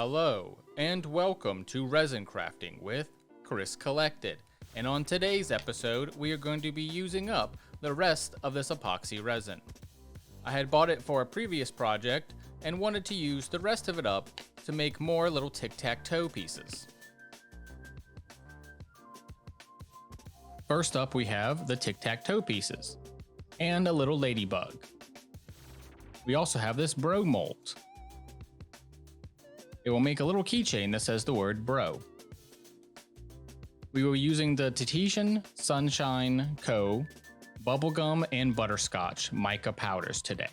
Hello, and welcome to Resin Crafting with Chris Collected. And on today's episode, we are going to be using up the rest of this epoxy resin. I had bought it for a previous project and wanted to use the rest of it up to make more little tic-tac-toe pieces. First up, we have the tic-tac-toe pieces and a little ladybug. We also have this bro mold. It will make a little keychain that says the word bro. We were using the Tahitian Sunshine Co. bubblegum and butterscotch mica powders today.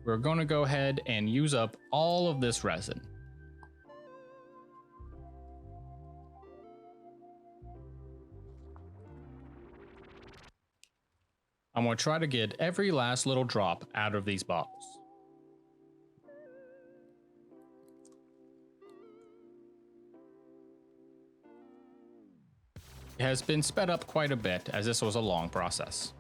We're going to go ahead and use up all of this resin. I'm going to try to get every last little drop out of these bottles. It has been sped up quite a bit as this was a long process.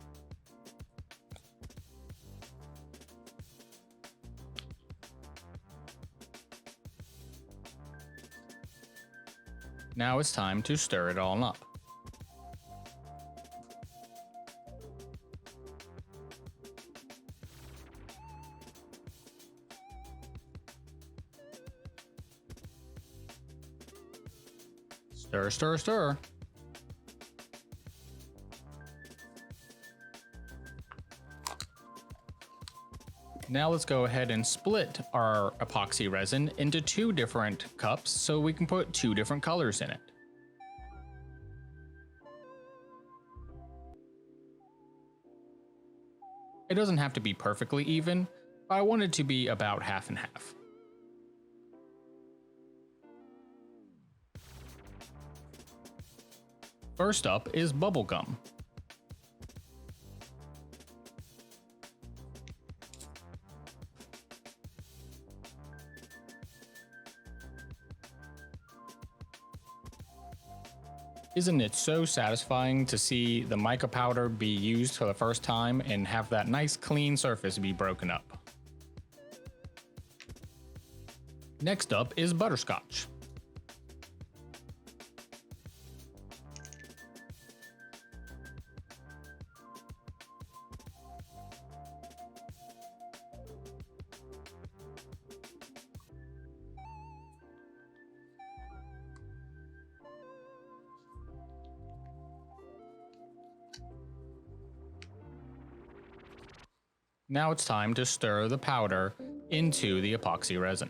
Now it's time to stir it all up. Stir, stir, stir. Now let's go ahead and split our epoxy resin into two different cups so we can put two different colors in it. It doesn't have to be perfectly even, but I want it to be about half and half. First up is bubblegum. Isn't it so satisfying to see the mica powder be used for the first time and have that nice clean surface be broken up? Next up is butterscotch. Now it's time to stir the powder into the epoxy resin.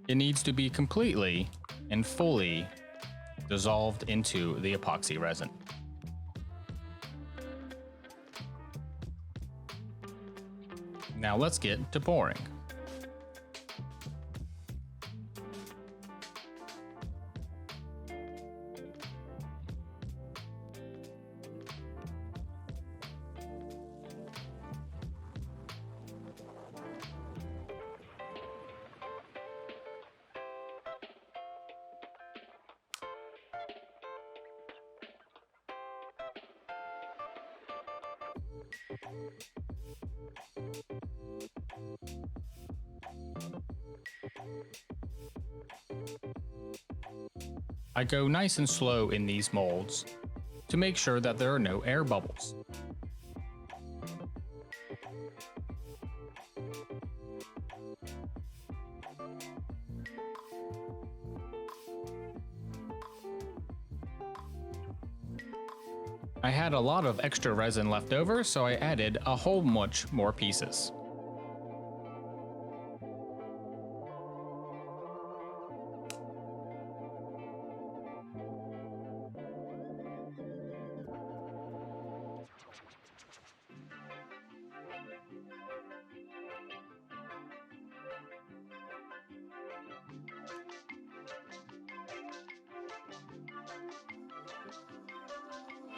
It needs to be completely and fully dissolved into the epoxy resin. Now let's get to pouring. I go nice and slow in these molds to make sure that there are no air bubbles. I had a lot of extra resin left over, so I added a whole bunch more pieces.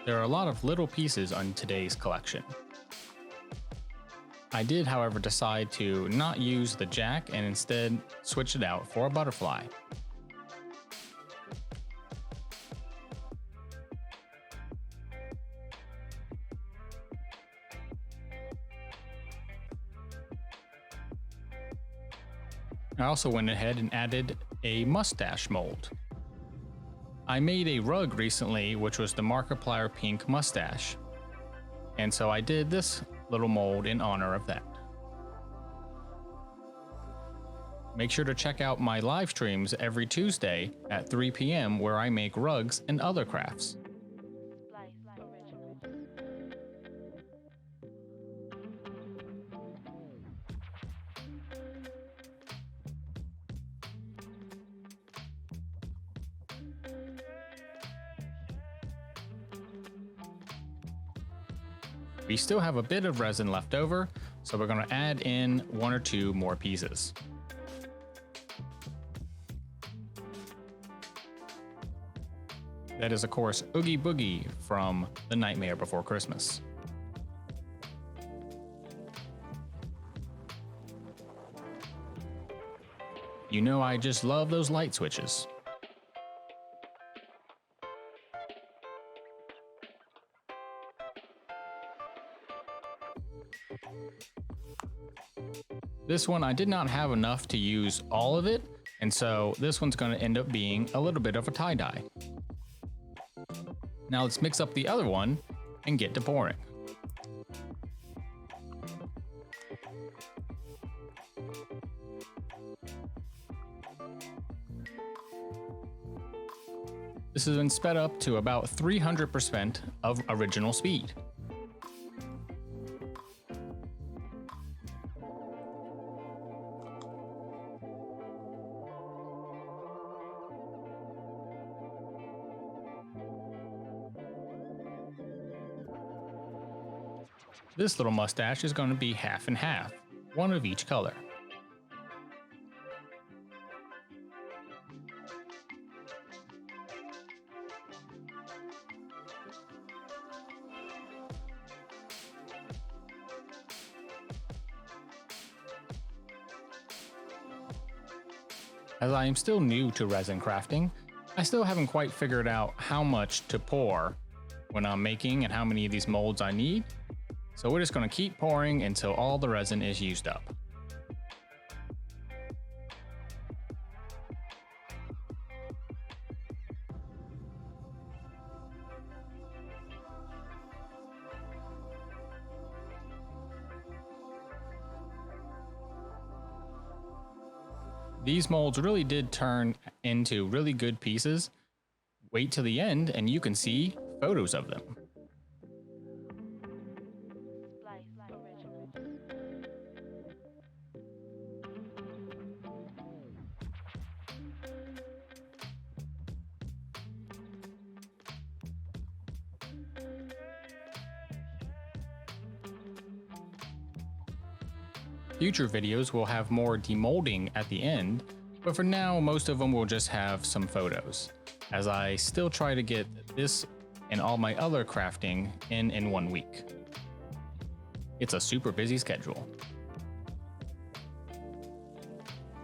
There are a lot of little pieces on today's collection. I did, however, decide to not use the jack and instead switch it out for a butterfly. I also went ahead and added a mustache mold. I made a rug recently, which was the Markiplier pink mustache. And so I did this little mold in honor of that. Make sure to check out my live streams every Tuesday at 3 p.m. where I make rugs and other crafts. We still have a bit of resin left over, so we're going to add in 1 or 2 more pieces. That is, of course, Oogie Boogie from The Nightmare Before Christmas. You know I just love those light switches. This one, I did not have enough to use all of it, and so this one's going to end up being a little bit of a tie-dye. Now let's mix up the other one and get to pouring. This has been sped up to about 300% of original speed. This little mustache is going to be half and half, one of each color. As I am still new to resin crafting, I still haven't quite figured out how much to pour when I'm making and how many of these molds I need. So we're just going to keep pouring until all the resin is used up. These molds really did turn into really good pieces. Wait till the end and you can see photos of them. Future videos will have more demolding at the end, but for now most of them will just have some photos, as I still try to get this and all my other crafting in 1 week. It's a super busy schedule.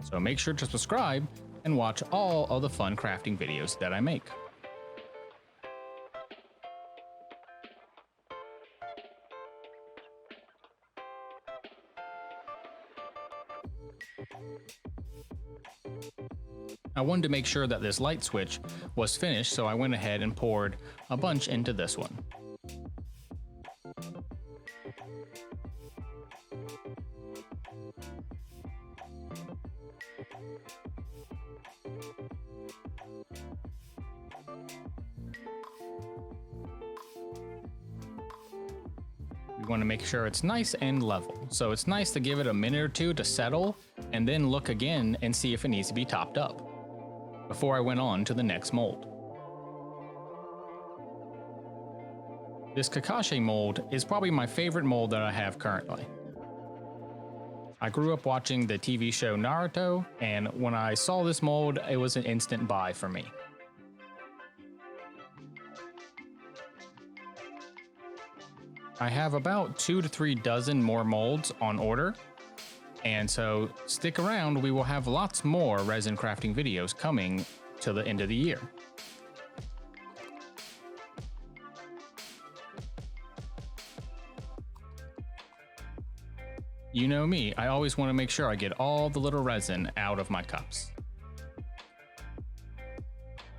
So make sure to subscribe and watch all of the fun crafting videos that I make. I wanted to make sure that this light switch was finished, so I went ahead and poured a bunch into this one. We want to make sure it's nice and level, so it's nice to give it a minute or two to settle and then look again and see if it needs to be topped up before I went on to the next mold. This Kakashi mold is probably my favorite mold that I have currently. I grew up watching the TV show Naruto, and when I saw this mold, it was an instant buy for me. I have about 2 to 3 dozen more molds on order. And so stick around, we will have lots more resin crafting videos coming till the end of the year. You know me, I always want to make sure I get all the little resin out of my cups.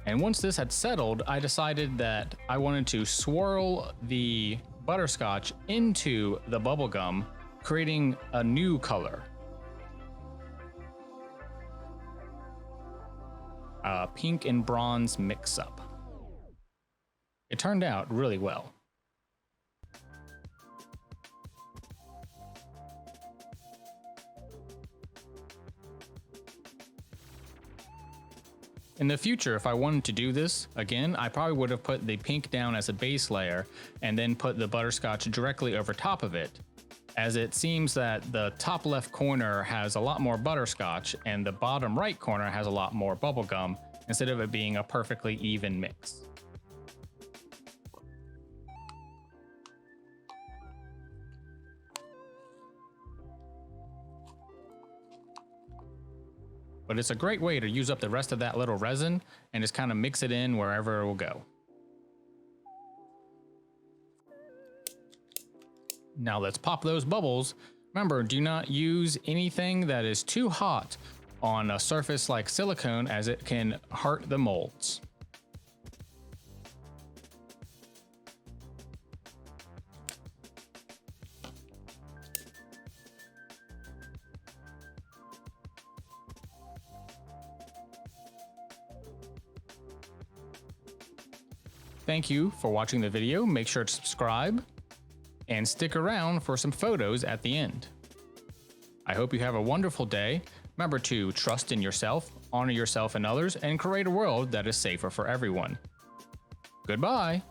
And once this had settled, I decided that I wanted to swirl the butterscotch into the bubble gum, creating a new color. A pink and bronze mix-up. It turned out really well. In the future, if I wanted to do this again, I probably would have put the pink down as a base layer and then put the butterscotch directly over top of it, as it seems that the top left corner has a lot more butterscotch and the bottom right corner has a lot more bubblegum, instead of it being a perfectly even mix. But it's a great way to use up the rest of that little resin and just kind of mix it in wherever it will go. Now let's pop those bubbles. Remember, do not use anything that is too hot on a surface like silicone, as it can hurt the molds. Thank you for watching the video. Make sure to subscribe and stick around for some photos at the end. I hope you have a wonderful day. Remember to trust in yourself, honor yourself and others, and create a world that is safer for everyone. Goodbye.